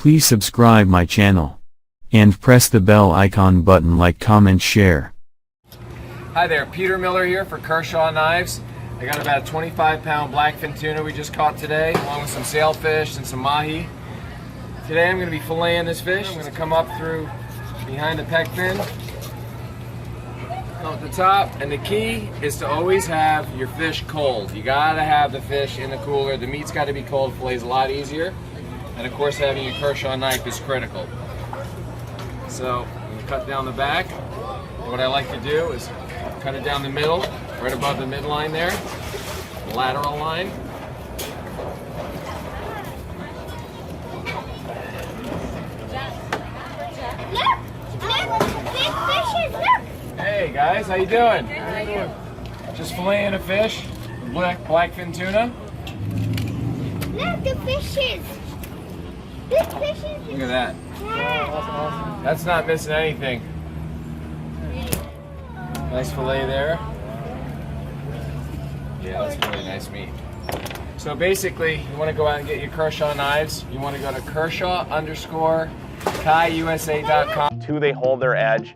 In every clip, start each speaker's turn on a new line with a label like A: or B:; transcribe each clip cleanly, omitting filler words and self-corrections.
A: Please subscribe my channel. And press the bell icon button, like, comment, share.
B: Hi there, Peter Miller here for Kershaw Knives. I got about a 25-pound blackfin tuna we just caught today, along with some sailfish and some mahi. Today I'm going to be filleting this fish. I'm going to come up through behind the pec fin, come at the top, and the key is to always have your fish cold. You got to have the fish in the cooler. The meat's got to be cold. Fille's a lot easier. And of course, having a Kershaw knife is critical. So I'm going to cut down the back. And what I like to do is cut it down the middle, right above the midline there, the lateral line. Hey guys, how you doing? Just filleting a fish, blackfin tuna.
C: Look, the fishes. Big fishes.
B: Look at that.
C: Yeah.
B: That's not missing anything. Nice fillet there. Yeah, that's really nice meat. So basically, you want to go out and get your Kershaw knives. You want to go to Kershaw_KaiUSA.com.
D: 2, they hold their edge,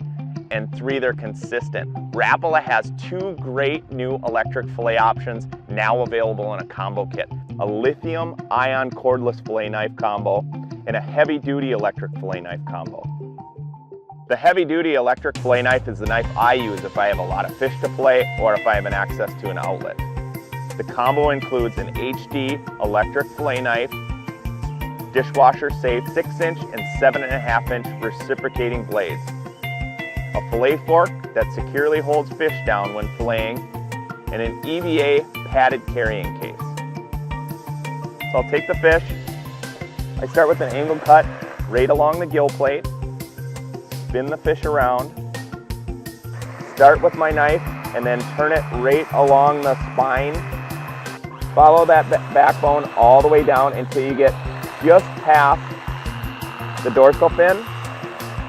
D: and 3, they're consistent. Rapala has 2 great new electric fillet options now available in a combo kit. A lithium-ion cordless fillet knife combo and a heavy-duty electric fillet knife combo. The heavy-duty electric fillet knife is the knife I use if I have a lot of fish to fillet or if I have access to an outlet. The combo includes an HD electric fillet knife, dishwasher safe 6-inch and 7.5-inch reciprocating blades, a fillet fork that securely holds fish down when filleting, and an EVA padded carrying case. So I'll take the fish. I start with an angle cut right along the gill plate, spin the fish around, start with my knife, and then turn it right along the spine. Follow that backbone all the way down until you get just past the dorsal fin.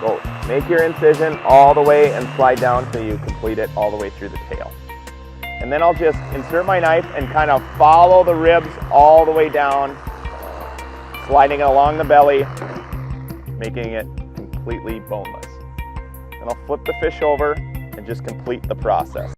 D: Go make your incision all the way and slide down until you complete it all the way through the tail. And then I'll just insert my knife and kind of follow the ribs all the way down, sliding it along the belly, making it completely boneless. Then I'll flip the fish over and just complete the process.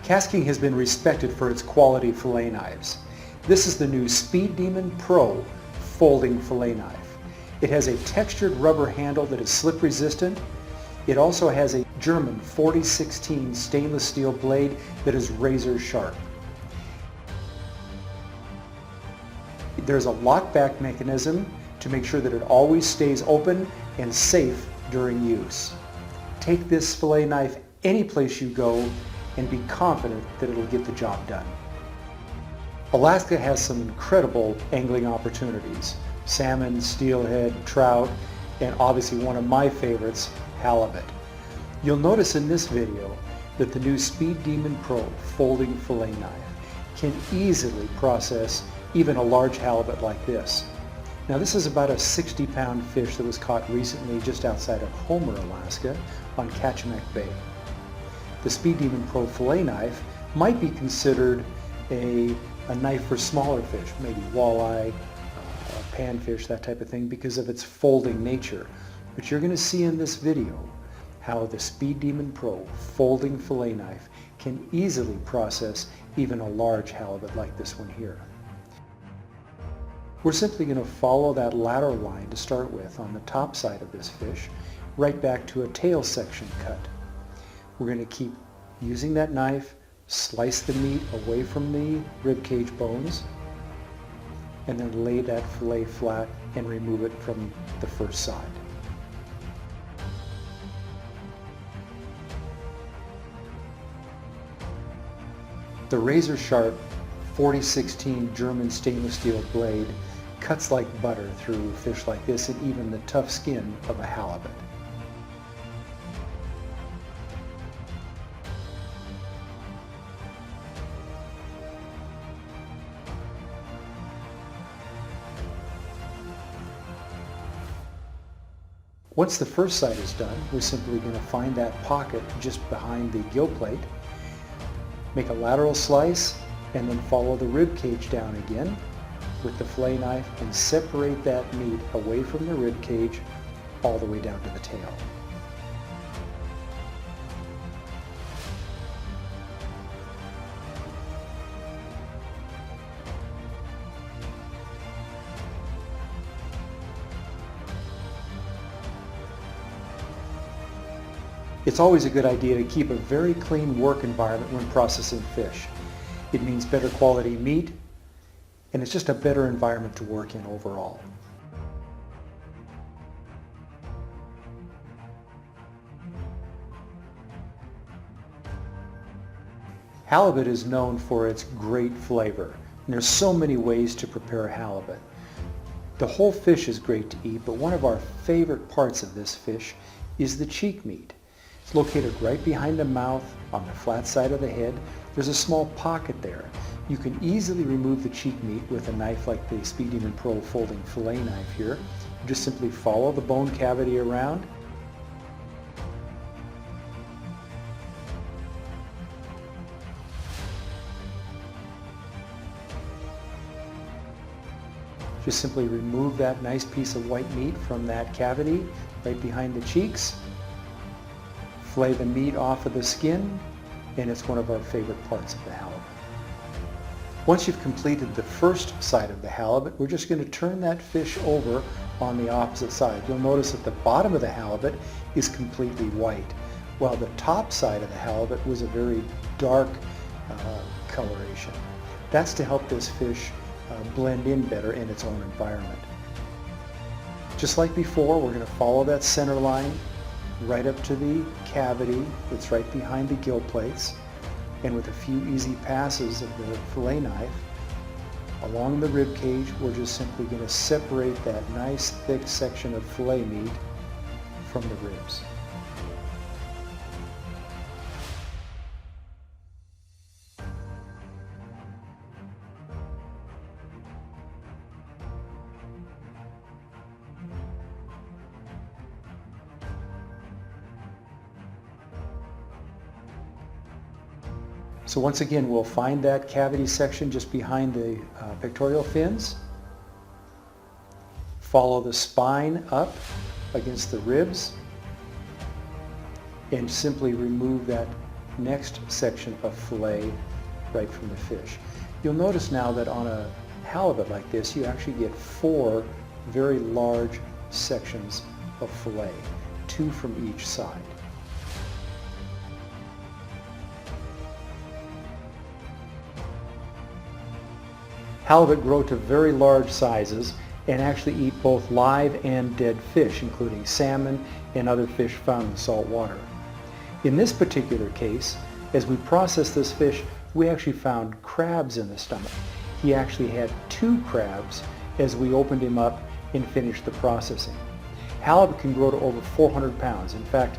E: Kasking has been respected for its quality fillet knives. This is the new Speed Demon Pro folding fillet knife. It has a textured rubber handle that is slip resistant. It also has a German 4016 stainless steel blade that is razor sharp. There's a lockback mechanism to make sure that it always stays open and safe during use. Take this fillet knife any place you go and be confident that it'll get the job done. Alaska has some incredible angling opportunities: salmon, steelhead, trout, and obviously one of my favorites, halibut. You'll notice in this video that the new Speed Demon Pro folding fillet knife can easily process even a large halibut like this. Now this is about a 60-pound fish that was caught recently just outside of Homer, Alaska on Kachemak Bay. The Speed Demon Pro fillet knife might be considered a knife for smaller fish, maybe walleye, panfish, that type of thing, because of its folding nature. But you're going to see in this video how the Speed Demon Pro folding fillet knife can easily process even a large halibut like this one here. We're simply going to follow that lateral line to start with on the top side of this fish, right back to a tail section cut. We're going to keep using that knife, slice the meat away from the rib cage bones, and then lay that fillet flat and remove it from the first side. The razor sharp 4016 German stainless steel blade cuts like butter through fish like this and even the tough skin of a halibut. Once the first side is done, we're simply going to find that pocket just behind the gill plate, make a lateral slice, and then follow the rib cage down again with the fillet knife and separate that meat away from the rib cage all the way down to the tail. It's always a good idea to keep a very clean work environment when processing fish. It means better quality meat, and it's just a better environment to work in overall. Halibut is known for its great flavor, and there's so many ways to prepare halibut. The whole fish is great to eat, but one of our favorite parts of this fish is the cheek meat. It's located right behind the mouth on the flat side of the head. There's a small pocket there. You can easily remove the cheek meat with a knife like the Speedman Pro folding fillet knife here. You just simply follow the bone cavity around. Just simply remove that nice piece of white meat from that cavity right behind the cheeks. Fillet the meat off of the skin, and it's one of our favorite parts of the halibut. Once you've completed the first side of the halibut, we're just going to turn that fish over on the opposite side. You'll notice that the bottom of the halibut is completely white, while the top side of the halibut was a very dark coloration. That's to help this fish blend in better in its own environment. Just like before, we're going to follow that center line right up to the cavity that's right behind the gill plates, and with a few easy passes of the fillet knife along the rib cage, we're just simply going to separate that nice thick section of fillet meat from the ribs. So once again, we'll find that cavity section just behind the pectoral fins. Follow the spine up against the ribs and simply remove that next section of fillet right from the fish. You'll notice now that on a halibut like this, you actually get 4 very large sections of fillet, 2 from each side. Halibut grow to very large sizes and actually eat both live and dead fish, including salmon and other fish found in salt water. In this particular case, as we processed this fish, we actually found crabs in the stomach. He actually had 2 crabs as we opened him up and finished the processing. Halibut can grow to over 400 pounds. In fact,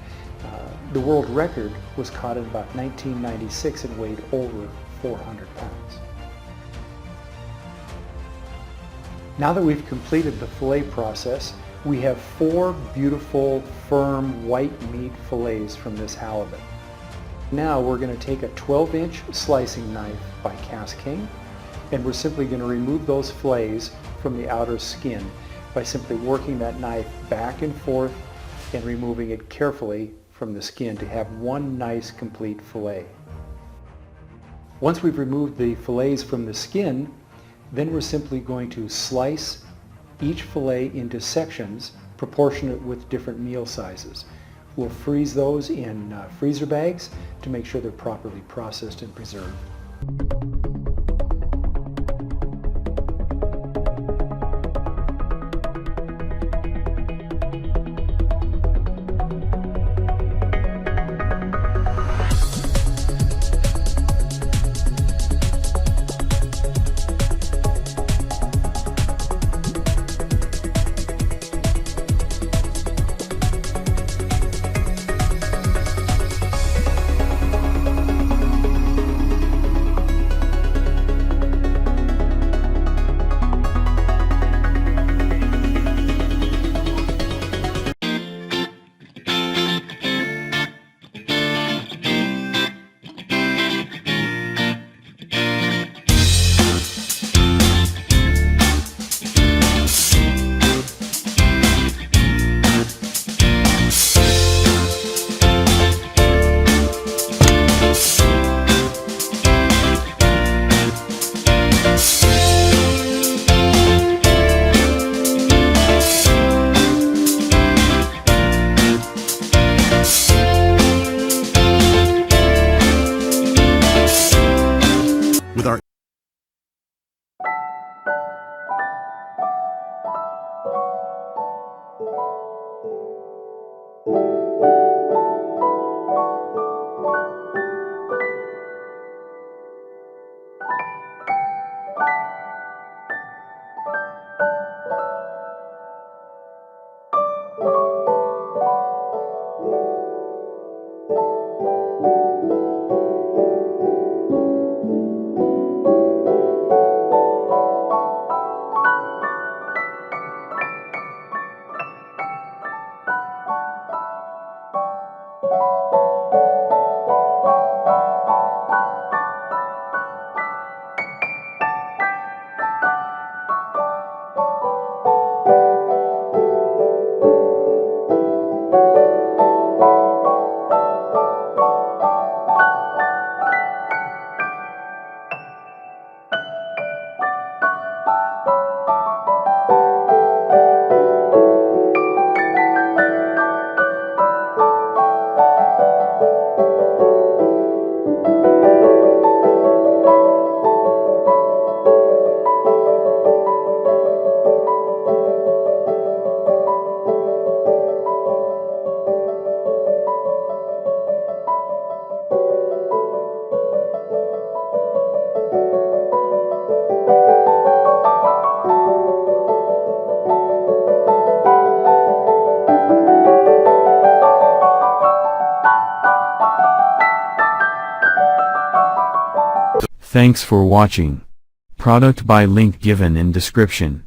E: the world record was caught in about 1996 and weighed over 400 pounds. Now that we've completed the fillet process, we have 4 beautiful, firm, white meat fillets from this halibut. Now we're going to take a 12-inch slicing knife by KastKing, and we're simply going to remove those fillets from the outer skin by simply working that knife back and forth and removing it carefully from the skin to have one nice complete fillet. Once we've removed the fillets from the skin, then we're simply going to slice each fillet into sections proportionate with different meal sizes. We'll freeze those in freezer bags to make sure they're properly processed and preserved.
A: Thanks for watching. Product by link given in description.